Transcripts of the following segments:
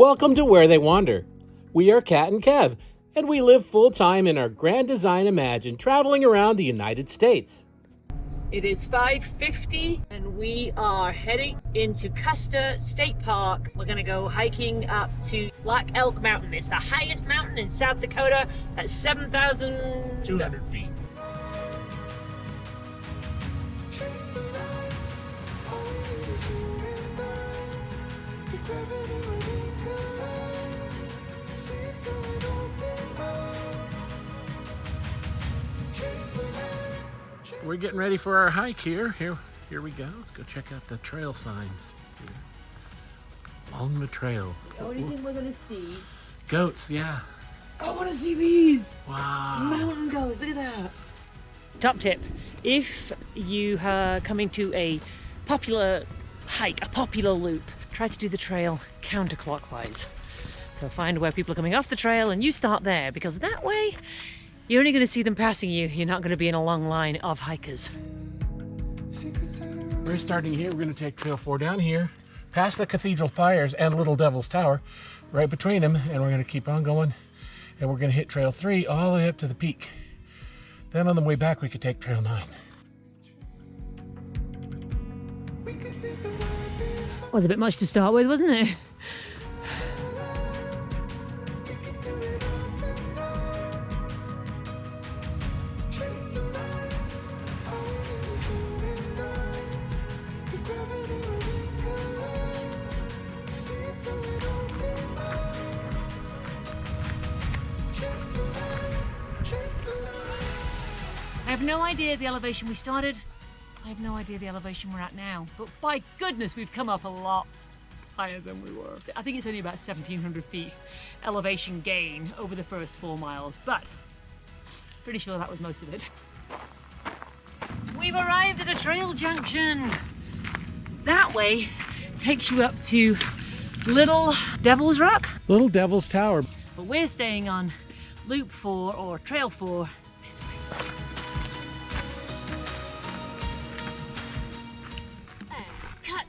Welcome to Where They Wander. We are Kat and Kev, and we live full-time in our Grand Design Imagine, traveling around the United States. It is 5:50 and we are heading into Custer State Park. We're gonna go hiking up to Black Elk Mountain. It's the highest mountain in South Dakota at 7,200 feet. We're getting ready for our hike here. Here we go. Let's go check out the trail signs here. Along the trail. The only thing we're gonna see... Goats, yeah. I wanna see these! Wow. Mountain goats, look at that! Top tip, if you are coming to a popular hike, a popular loop, try to do the trail counterclockwise. So find where people are coming off the trail and you start there, because that way you're only going to see them passing you. You're not going to be in a long line of hikers. We're starting here. We're going to take Trail 4 down here, past the Cathedral Spires and Little Devil's Tower, right between them, and we're going to keep on going, and we're going to hit Trail 3 all the way up to the peak. Then on the way back, we could take Trail 9. Was a bit much to start with, wasn't it? I have no idea the elevation we started. I have no idea the elevation we're at now. But by goodness, we've come up a lot higher than we were. I think it's only about 1,700 feet elevation gain over the first 4 miles, but pretty sure that was most of it. We've arrived at a trail junction. That way takes you up to Little Devil's Rock. Little Devil's Tower. But we're staying on Loop 4 or Trail 4 this way. And cut.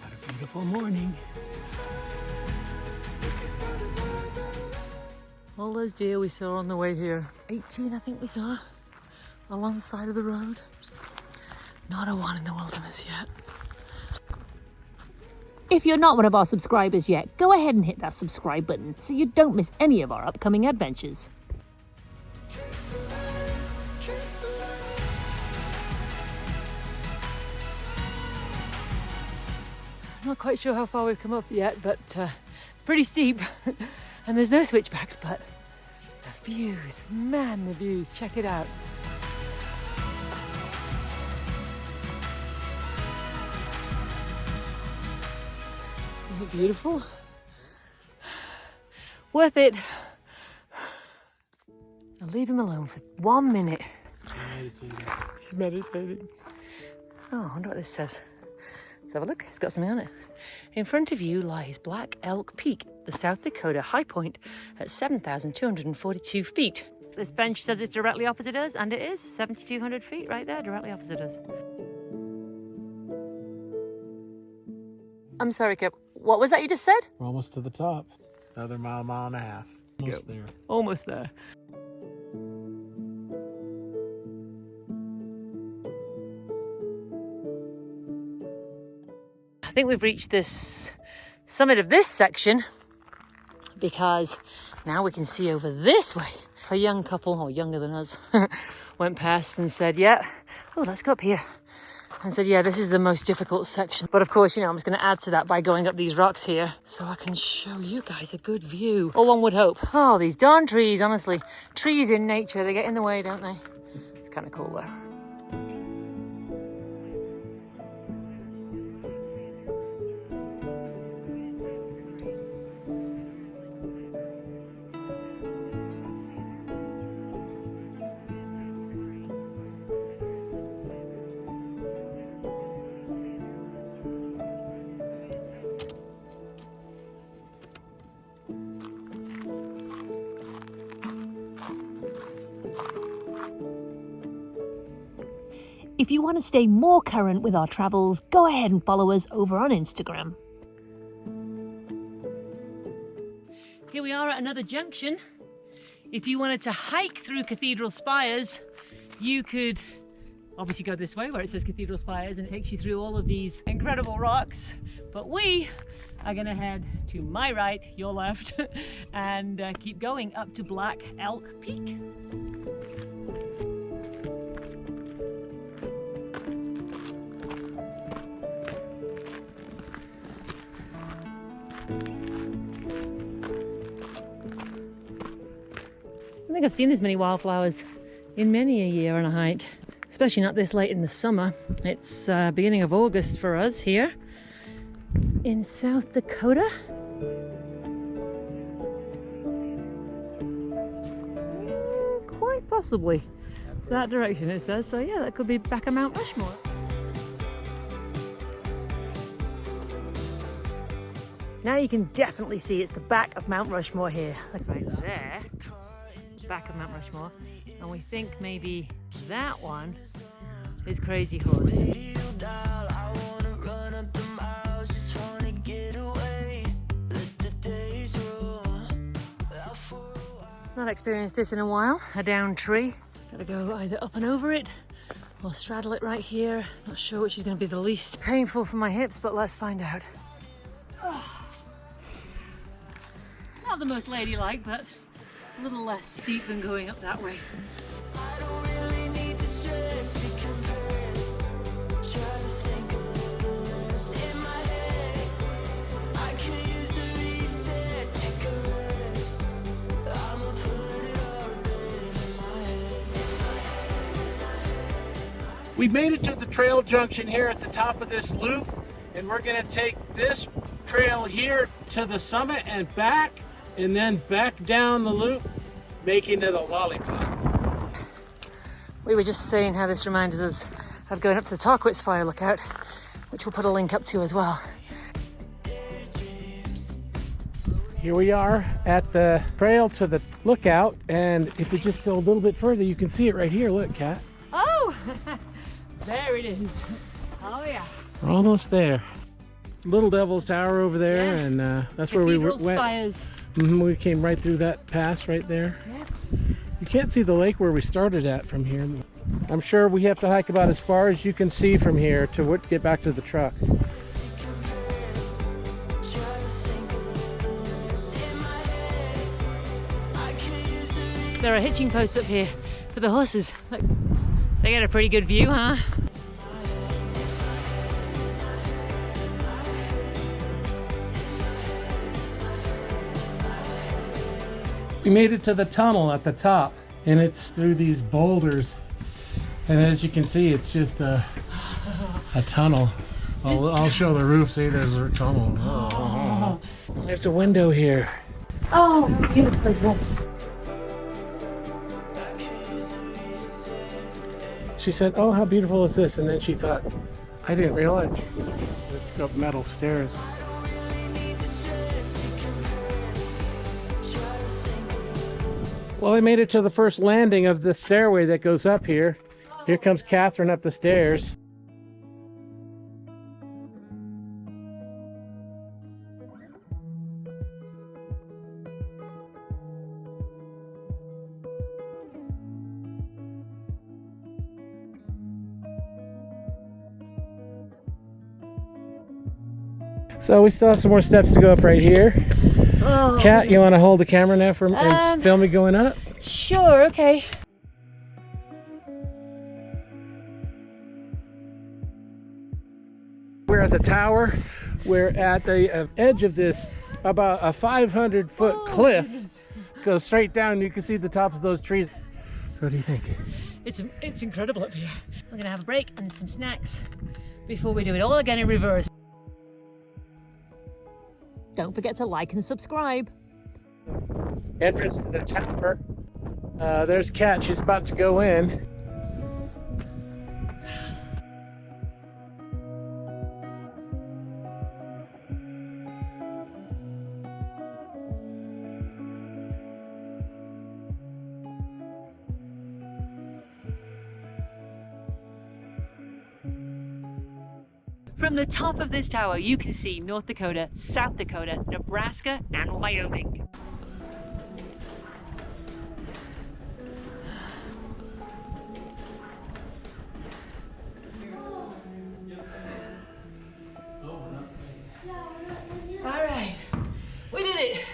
What a beautiful morning. All those deer we saw on the way here, 18 I think we saw, along the side of the road. Not a one in the wilderness yet. If you're not one of our subscribers yet, go ahead and hit that subscribe button so you don't miss any of our upcoming adventures. I'm not quite sure how far we've come up yet, but it's pretty steep. And there's no switchbacks, but the views, man, the views, check it out. Isn't it beautiful? Worth it. I'll leave him alone for 1 minute. He's meditating. Oh, I wonder what this says. Let's have a look. It's got something on it. In front of you lies Black Elk Peak, the South Dakota high point at 7,242 feet. This bench says it's directly opposite us, and it is 7,200 feet right there, directly opposite us. I'm sorry, Kip. What was that you just said? We're almost to the top. Another mile and a half. Almost there. Almost there. I think we've reached this summit of this section because now we can see over this way. A young couple, or younger than us, went past and said, yeah, oh, let's go up here. And said, yeah, this is the most difficult section. But of course, you know, I'm just going to add to that by going up these rocks here so I can show you guys a good view. Or one would hope. Oh, these darn trees, honestly. Trees in nature, they get in the way, don't they? It's kind of cool though. If you want to stay more current with our travels, go ahead and follow us over on Instagram. Here we are at another junction. If you wanted to hike through Cathedral Spires, you could obviously go this way where it says Cathedral Spires and it takes you through all of these incredible rocks. But we are gonna head to my right, your left, and keep going up to Black Elk Peak. I don't think I've seen this many wildflowers in many a year on a hike, especially not this late in the summer. It's beginning of August for us here in South Dakota. Quite possibly that direction it says, so yeah, that could be back of Mount Rushmore. Now you can definitely see it's the back of Mount Rushmore here. Like right there. Back of Mount Rushmore, and we think maybe that one is Crazy Horse. Not experienced this in a while. A down tree. Gotta go either up and over it or straddle it right here. Not sure which is going to be the least painful for my hips, but let's find out. Not the most ladylike, but a little less steep than going up that way. I don't really need to stress, it compares. Try to think a little less in my head. I can use a reset, take a rest. I'ma put it all to bed in my head. We made it to the trail junction here at the top of this loop, and we're gonna take this trail here to the summit and back, and then back down the loop, making it a lollipop. We were just saying how this reminds us of going up to the Tarquitz Fire Lookout, which we'll put a link up to as well. Here we are at the trail to the lookout, and if we just go a little bit further, you can see it right here. Look, Kat. Oh, there it is. Oh yeah. We're almost there. Little Devil's Tower over there, yeah. And that's where we went. Spires. We came right through that pass right there. Yeah. You can't see the lake where we started at from here. I'm sure we have to hike about as far as you can see from here to get back to the truck. There are hitching posts up here for the horses. Look, they get a pretty good view, huh? We made it to the tunnel at the top, and it's through these boulders, and as you can see, it's just a tunnel. I'll show the roof. See, there's a tunnel. Oh. There's a window here. Oh, how beautiful is this? She said, "Oh, how beautiful is this?" And then she thought, "I didn't realize it's got metal stairs." Well, I made it to the first landing of the stairway that goes up here. Here comes Catherine up the stairs. So we still have some more steps to go up right here. Oh, Kat, you want to hold the camera now and film me going up? Sure, okay. We're at the tower. We're at the edge of this about a 500-foot cliff. Goes straight down. You can see the tops of those trees. So what do you think? It's incredible up here. We're gonna have a break and some snacks before we do it all again in reverse. Don't forget to like and subscribe. Entrance to the tower. There's Kat. She's about to go in. From the top of this tower, you can see North Dakota, South Dakota, Nebraska, and Wyoming. All right, we did it.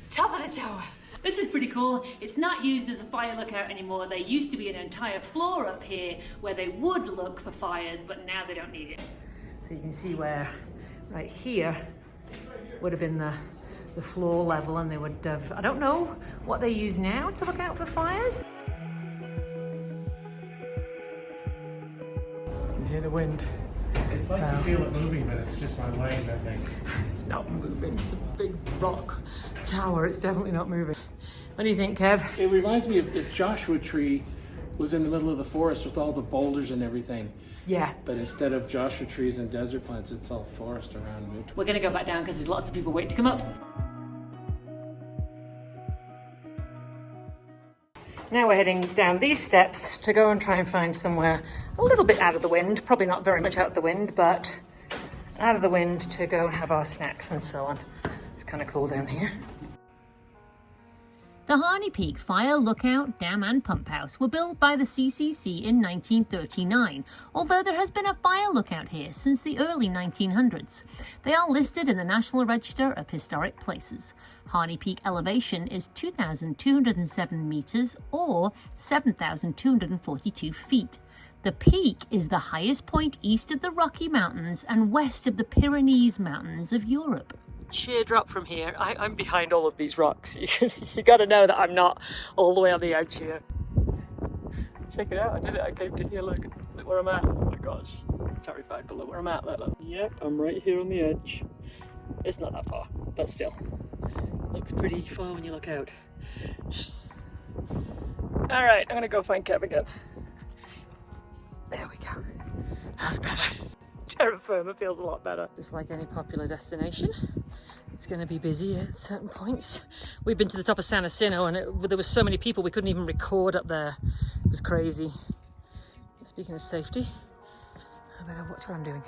Top of the tower. This is pretty cool. It's not used as a fire lookout anymore. There used to be an entire floor up here where they would look for fires, but now they don't need it. So you can see where right here would have been the floor level, and they would have, I don't know what they use now to look out for fires. You can hear the wind. It's like you feel it moving, but it's just my legs, I think. It's not moving. It's a big rock tower. It's definitely not moving. What do you think, Kev? It reminds me of if Joshua Tree was in the middle of the forest with all the boulders and everything. Yeah. But instead of Joshua trees and desert plants, it's all forest around it. We're gonna go back down because there's lots of people waiting to come up. Now we're heading down these steps to go and try and find somewhere a little bit out of the wind. Probably not very much out of the wind, but out of the wind to go and have our snacks and so on. It's kind of cool down here. The Harney Peak Fire Lookout, Dam and Pump House were built by the CCC in 1939, although there has been a fire lookout here since the early 1900s. They are listed in the National Register of Historic Places. Harney Peak elevation is 2,207 meters or 7,242 feet. The peak is the highest point east of the Rocky Mountains and west of the Pyrenees Mountains of Europe. Sheer drop from here. I'm behind all of these rocks. You got to know that I'm not all the way on the edge here. Check it out. I did it. I came to here. Look where I'm at. Oh my gosh. I'm terrified, but look where I'm at. Look. Yep, I'm right here on the edge. It's not that far, but still. Looks pretty far when you look out. All right, I'm going to go find Kev again. There we go. That's better. Terra firma feels a lot better. Just like any popular destination, it's going to be busy at certain points. We've been to the top of San Jacinto and there were so many people we couldn't even record up there. It was crazy. Speaking of safety, I better watch what I'm doing.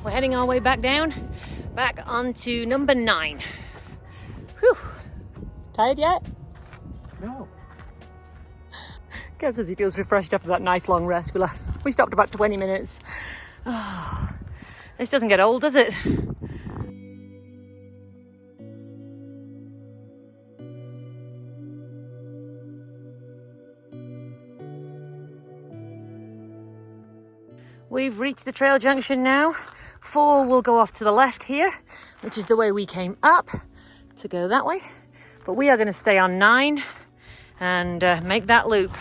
We're heading our way back down, back onto number 9. Whew. Tired yet? No. Kev says he feels refreshed after that nice long rest. We stopped about 20 minutes. Oh, this doesn't get old, does it? We've reached the trail junction now. 4 will go off to the left here, which is the way we came up to go that way. But we are going to stay on 9 and make that loop.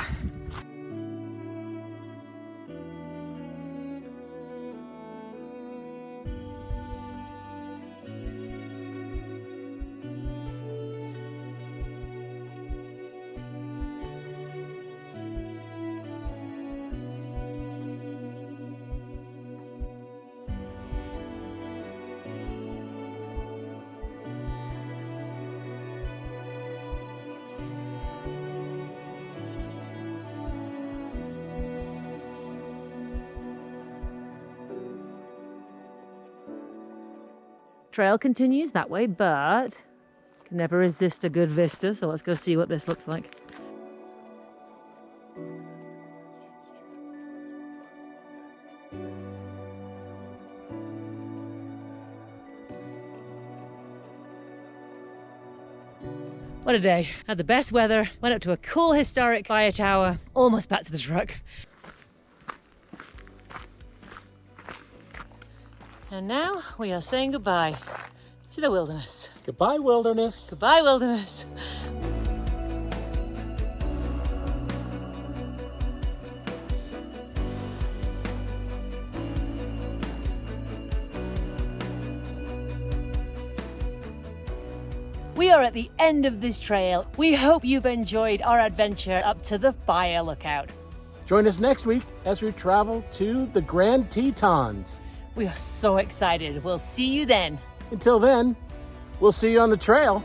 Trail continues that way, but can never resist a good vista, so let's go see what this looks like. What a day. Had the best weather, went up to a cool historic fire tower, almost back to the truck. And now we are saying goodbye to the wilderness. Goodbye, wilderness. Goodbye, wilderness. we are at the end of this trail. We hope you've enjoyed our adventure up to the fire lookout. Join us next week as we travel to the Grand Tetons. We are so excited. We'll see you then. Until then, we'll see you on the trail.